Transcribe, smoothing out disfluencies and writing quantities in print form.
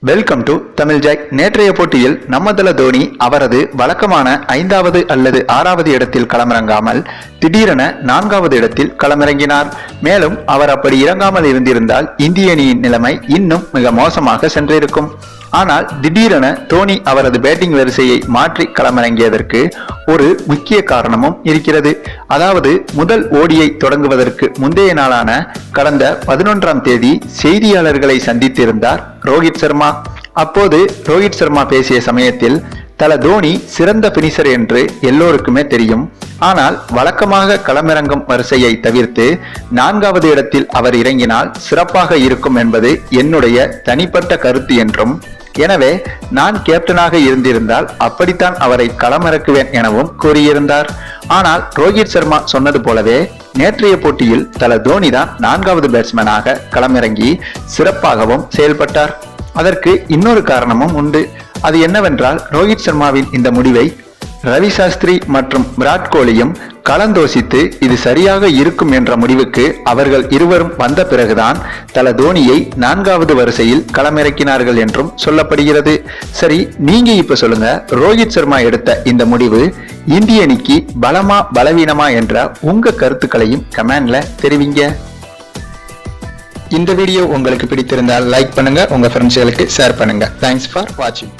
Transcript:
Welcome to Tamil jack. நேற்றைய போட்டியில் நம்ம தல தோனி அவரது வழக்கமான 5வது அல்லது 6வது இடத்தில் களமிறங்காமல் திடீரென 4வது இடத்தில் களமிறங்கினார். மேலும் அவர் அப்படி இறங்காமல் இருந்திருந்தால் இந்திய அணியின் நிலைமை இன்னும் மிக மோசமாக சென்றிருக்கும். ஆனால் திடீரென தோனி அவரது பேட்டிங் வரிசையை மாற்றி களமிறங்கியதற்கு ஒரு முக்கிய காரணமும் இருக்கிறது. அதாவது முதல் ஓடியை தொடங்குவதற்கு முந்தைய நாளான கடந்த 11ஆம் தேதி செய்தியாளர்களை சந்தித்திருந்தார் ரோஹித் சர்மா. அப்போது ரோஹித் சர்மா பேசிய சமயத்தில் தல தோனி சிறந்த பினிஷர் என்று எல்லோருக்குமே தெரியும். ஆனால் வழக்கமாக களமிறங்கும் வரிசையை தவிர்த்து 4வது இடத்தில் அவர் இறங்கினால் சிறப்பாக இருக்கும் என்பது என்னுடைய தனிப்பட்ட கருத்து என்றும், எனவே நான் கேப்டனாக இருந்திருந்தால் அப்படித்தான் அவரை களமிறக்குவேன் எனவும் கூறியிருந்தார். ஆனால் ரோஹித் சர்மா சொன்னது போலவே நேற்றைய போட்டியில் தல தோனி தான் 4வது பேட்ஸ்மேனாக களமிறங்கி சிறப்பாகவும் செயல்பட்டார். அதற்கு இன்னொரு காரணமும் உண்டு. அது என்னவென்றால் ரோஹித் சர்மாவின் இந்த முடிவை ரவி சாஸ்திரி மற்றும் விராட் கோலியும் கலந்தோசித்து இது சரியாக இருக்கும் என்ற முடிவுக்கு அவர்கள் இருவரும் வந்த பிறகுதான் தல தோனியை 4வது வரிசையில் களமிறக்கினார்கள் என்றும் சொல்லப்படுகிறது. சரி, நீங்க இப்ப சொல்லுங்க, ரோஹித் சர்மா எடுத்த இந்த முடிவு இந்திய அணிக்கு பலமா பலவீனமா என்ற உங்க கருத்துக்களையும் கமெண்ட்ல தெரிவிங்க. இந்த வீடியோ உங்களுக்கு பிடித்திருந்தால் லைக் பண்ணுங்க, உங்க ஃப்ரெண்ட்ஸ்களுக்கு ஷேர் பண்ணுங்க. தேங்க்ஸ் ஃபார் வாட்சிங்.